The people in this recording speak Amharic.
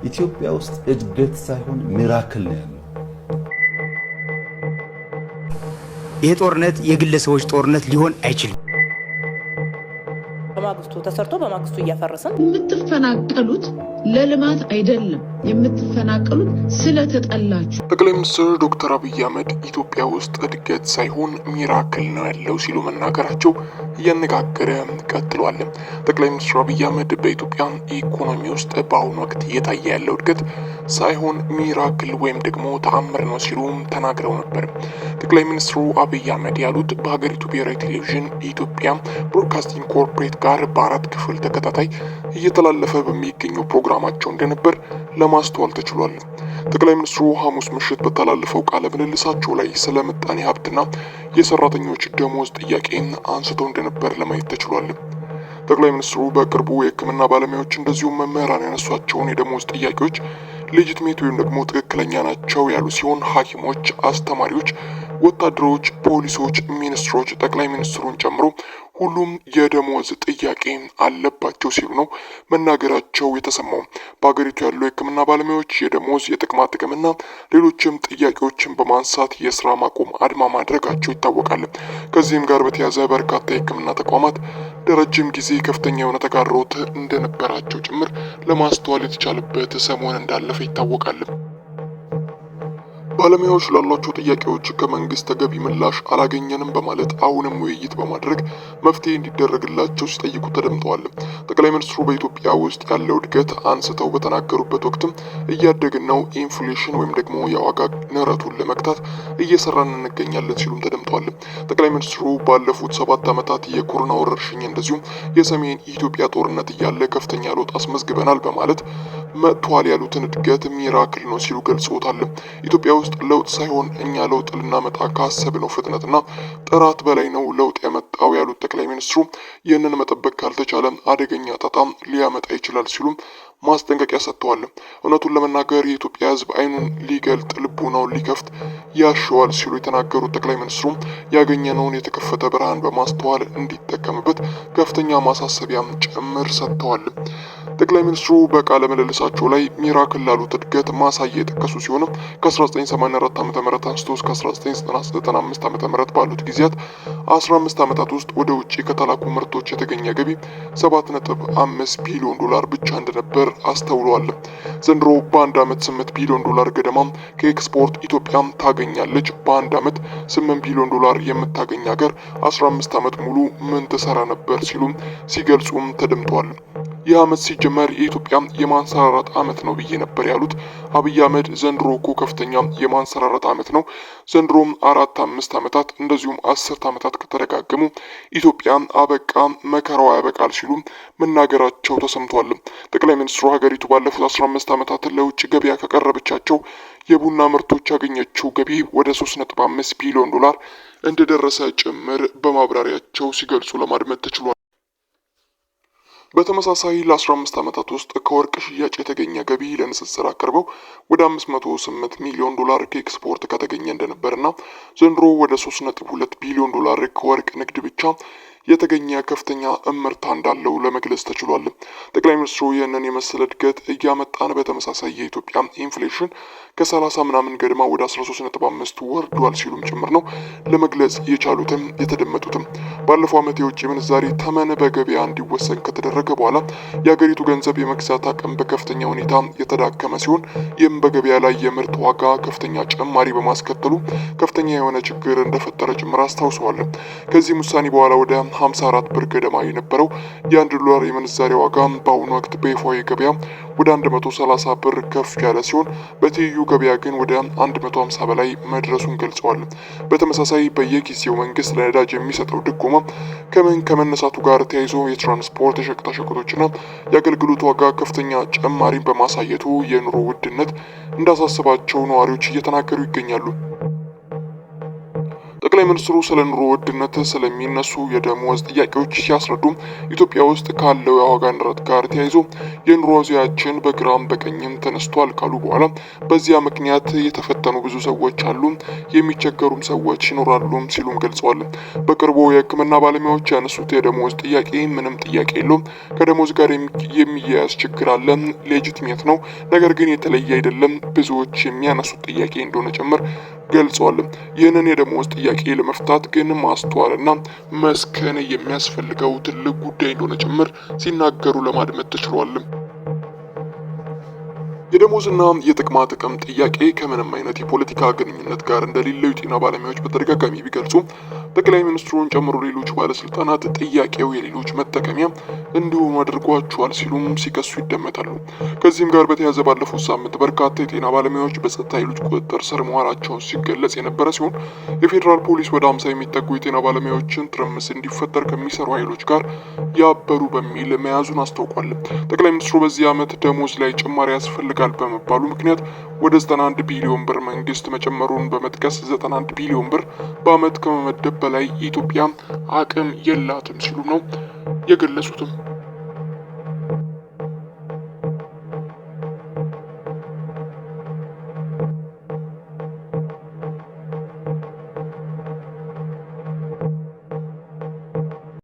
ኢትዮጵያ ውስጥ እድገት ሳይሆን ሚራክል ነው ያለው። ይሄ ጦርነት የግለሰቦች ጦርነት ሊሆን አይችልም። በማግስቱ ተሰርቶ በማግስቱ እያፈረሰን የምትፈናቀሉት ለልማት አይደለም፣ የምትፈናቀሉት ስለተጠላችሁ። ጠቅላይ ሚኒስትር ዶክተር አብይ አህመድ ኢትዮጵያ ውስጥ እድገት ሳይሆን ሚራክል ነው ያለው ሲሉ መናገራቸው እያነጋገረ ቀጥሏል። ጠቅላይ ሚኒስትር አብይ አህመድ በኢትዮጵያ ኢኮኖሚ ውስጥ በአሁኑ ወቅት እየታየ ያለው እድገት ሳይሆን ሚራክል ወይም ደግሞ ተአምር ነው ሲሉ ተናግረው ነበር። ጠቅላይ ሚኒስትሩ አብይ አህመድ ያሉት በሀገሪቱ ብሔራዊ ቴሌቪዥን ኢትዮጵያ ብሮድካስቲንግ ኮርፖሬት ጋር በ4 ክፍል ተከታታይ እየተላለፈ በሚገኘው ፕሮግራማቸው እንደነበር ለማስተዋል ተችሏል። ጠቅላይ ሚኒስትሩ ሐሙስ ምሽት በተላለፈው ቃለ ምልልሳቸው ላይ ስለ ምጣኔ ሀብትና የሰራተኞች ደሞዝ ጥያቄን አንስተው እንደነበር ለማየት ተችሏል። ጠቅላይ ሚኒስትሩ በቅርቡ የሕክምና ባለሙያዎች እንደዚሁም መምህራን ያነሷቸውን የደሞዝ ጥያቄዎች ሌጂቲሜት ወይም ደግሞ ትክክለኛ ናቸው ያሉ ሲሆን ሐኪሞች፣ አስተማሪዎች፣ ወታደሮች፣ ፖሊሶች፣ ሚኒስትሮች ጠቅላይ ሚኒስትሩን ጨምሮ ሁሉም የደሞዝ ጥያቄ አለባቸው ሲሉ ነው መናገራቸው የተሰማው። በሀገሪቱ ያሉ የሕክምና ባለሙያዎች የደሞዝ የጥቅማ ጥቅምና ሌሎችም ጥያቄዎችን በማንሳት የስራ ማቆም አድማ ማድረጋቸው ይታወቃል። ከዚህም ጋር በተያያዘ በርካታ የሕክምና ተቋማት ለረጅም ጊዜ ከፍተኛ የሆነ ተጋሮት እንደነበራቸው ጭምር ለማስተዋል የተቻለበት ሰሞን እንዳለፈ ይታወቃል። ባለሙያዎች ላሏቸው ጥያቄዎች ከመንግስት ተገቢ ምላሽ አላገኘንም በማለት አሁንም ውይይት በማድረግ መፍትሄ እንዲደረግላቸው ሲጠይቁ ተደምጠዋል። ጠቅላይ ሚኒስትሩ በኢትዮጵያ ውስጥ ያለው እድገት አንስተው በተናገሩበት ወቅትም እያደግን ነው፣ ኢንፍሌሽን ወይም ደግሞ የዋጋ ንረቱን ለመግታት እየሰራን እንገኛለን ሲሉም ተደምጠዋል። ጠቅላይ ሚኒስትሩ ባለፉት 7 ዓመታት የኮሮና ወረርሽኝ እንደዚሁም የሰሜን ኢትዮጵያ ጦርነት እያለ ከፍተኛ ለውጥ አስመዝግበናል በማለት መጥቷል ያሉትን እድገት ሚራክል ነው ሲሉ ገልጸውታል። ኢትዮጵያ ውስጥ ለውጥ ሳይሆን እኛ ለውጥ ልናመጣ ካሰብነው ፍጥነትና ጥራት በላይ ነው ለውጥ ያመጣው ያሉት ጠቅላይ ሚኒስትሩ ይህንን መጠበቅ ካልተቻለ አደገኛ ጣጣም ሊያመጣ ይችላል ሲሉም ማስጠንቀቂያ ሰጥተዋል። እውነቱን ለመናገር የኢትዮጵያ ሕዝብ አይኑን ሊገልጥ ልቡናውን ሊከፍት ያሸዋል ሲሉ የተናገሩት ጠቅላይ ሚኒስትሩ ያገኘነውን የተከፈተ ብርሃን በማስተዋል እንዲጠቀምበት ከፍተኛ ማሳሰቢያም ጭምር ሰጥተዋል። ጠቅላይ ሚኒስትሩ በቃለ ምልልሳቸው ላይ ሚራክል ላሉት እድገት ማሳያ የጠቀሱ ሲሆን ከ1984 ዓ.ም አንስቶ እስከ 1995 ዓ.ም ባሉት ጊዜያት 15 ዓመታት ውስጥ ወደ ውጪ ከተላኩ ምርቶች የተገኘ ገቢ 7.5 ቢሊዮን ዶላር ብቻ እንደነበር አስተውለዋል። ዘንድሮ በአንድ ዓመት 8 ቢሊዮን ዶላር ገደማ ከኤክስፖርት ኢትዮጵያ ታገኛለች። በአንድ ዓመት 8 ቢሊዮን ዶላር የምታገኝ ሀገር 15 ዓመት ሙሉ ምን ትሰራ ነበር ሲሉም ሲገልጹም ተደምጠዋል። ይህ ዓመት ሲጀመር የኢትዮጵያ የማንሰራራት ዓመት ነው ብዬ ነበር ያሉት አብይ አህመድ ዘንድሮ እኮ ከፍተኛ የማንሰራራት ዓመት ነው። ዘንድሮም 4-5 ዓመታት እንደዚሁም 10 ዓመታት ከተደጋገሙ ኢትዮጵያ አበቃ መከራዋ ያበቃል ሲሉ መናገራቸው ተሰምቷል። ጠቅላይ ሚኒስትሩ ሀገሪቱ ባለፉት 15 ዓመታት ለውጭ ገበያ ከቀረበቻቸው የቡና ምርቶች ያገኘችው ገቢ ወደ 3.5 ቢሊዮን ዶላር እንደደረሰ ጭምር በማብራሪያቸው ሲገልጹ ለማድመጥ ተችሏል። በተመሳሳይ ለ15 ዓመታት ውስጥ ከወርቅ ሽያጭ የተገኘ ገቢ ለንጽጽር አቅርበው ወደ 508 ሚሊዮን ዶላር ከኤክስፖርት ከተገኘ እንደነበርና ዘንድሮ ወደ 3.2 ቢሊዮን ዶላር ከወርቅ ንግድ ብቻ የተገኘ ከፍተኛ እምርታ እንዳለው ለመግለጽ ተችሏል። ጠቅላይ ሚኒስትሩ ይህንን የመሰለ እድገት እያመጣን በተመሳሳይ የኢትዮጵያ ኢንፍሌሽን ከ30 ምናምን ገድማ ወደ 13.5 ወርዷል ሲሉም ጭምር ነው ለመግለጽ የቻሉትም የተደመጡትም። ባለፈው ዓመት የውጭ ምንዛሪ ተመን በገበያ እንዲወሰን ከተደረገ በኋላ የሀገሪቱ ገንዘብ የመግዛት አቅም በከፍተኛ ሁኔታ የተዳከመ ሲሆን ይህም በገበያ ላይ የምርት ዋጋ ከፍተኛ ጭማሪ በማስከተሉ ከፍተኛ የሆነ ችግር እንደፈጠረ ጭምር አስታውሰዋል። ከዚህም ውሳኔ በኋላ ወደ 54 ብር ገደማ የነበረው የ1 ዶላር የምንዛሬ ዋጋ በአሁኑ ወቅት በይፋዊ ገበያ ወደ 130 ብር ከፍ ያለ ሲሆን በትይዩ ገበያ ግን ወደ 150 በላይ መድረሱን ገልጸዋል። በተመሳሳይ በየጊዜው መንግስት ለነዳጅ የሚሰጠው ድጎማ ከመነሳቱ ጋር ተያይዞ የትራንስፖርት የሸቀጣሸቀጦችና የአገልግሎት ዋጋ ከፍተኛ ጭማሪን በማሳየቱ የኑሮ ውድነት እንዳሳሰባቸው ነዋሪዎች እየተናገሩ ይገኛሉ። ጠቅላይ ሚኒስትሩ ስለ ኑሮ ውድነት ስለሚነሱ የደሞዝ ጥያቄዎች ሲያስረዱ ኢትዮጵያ ውስጥ ካለው የዋጋ ንረት ጋር ተያይዞ የኑሮ ዘይቤያችን በግራም በቀኝም ተነስቷል ካሉ በኋላ በዚያ ምክንያት የተፈተኑ ብዙ ሰዎች አሉ፣ የሚቸገሩም ሰዎች ይኖራሉ ሲሉም ገልጸዋል። በቅርቡ የሕክምና ባለሙያዎች ያነሱት የደሞዝ ጥያቄ ምንም ጥያቄ የለውም፣ ከደሞዝ ጋር የሚያያዝ ችግር አለ፣ ሌጂቲሜት ነው፣ ነገር ግን የተለየ አይደለም፣ ብዙዎች የሚያነሱት ጥያቄ እንደሆነ ጭምር ገልጸዋል። ይህንን የደሞዝ ጥያቄ ለመፍታት ግን ማስተዋልና መስከን የሚያስፈልገው ትልቅ ጉዳይ እንደሆነ ጭምር ሲናገሩ ለማድመጥ ተችሏል። የደሞዝና የጥቅማ ጥቅም ጥያቄ ከምንም አይነት የፖለቲካ ግንኙነት ጋር እንደሌለው የጤና ባለሙያዎች በተደጋጋሚ ቢገልጹ ጠቅላይ ሚኒስትሩን ጨምሮ ሌሎች ባለስልጣናት ጥያቄው የሌሎች መጠቀሚያ እንዲሆኑ አድርጓቸዋል ሲሉም ሲከሱ ይደመጣሉ። ከዚህም ጋር በተያያዘ ባለፉት ሳምንት በርካታ የጤና ባለሙያዎች በጸጥታ ኃይሎች ቁጥጥር ስር መዋላቸውን ሲገለጽ የነበረ ሲሆን የፌዴራል ፖሊስ ወደ 50 የሚጠጉ የጤና ባለሙያዎችን ትርምስ እንዲፈጠር ከሚሰሩ ኃይሎች ጋር ያበሩ በሚል መያዙን አስታውቋል። ጠቅላይ ሚኒስትሩ በዚህ ዓመት ደሞዝ ላይ ጭማሪ ያስፈልጋል በመባሉ ምክንያት ወደ 91 ቢሊዮን ብር መንግስት መጨመሩን በመጥቀስ 91 ቢሊዮን ብር በዓመት ከመመደብ በላይ ኢትዮጵያ አቅም የላትም ሲሉ ነው የገለጹትም።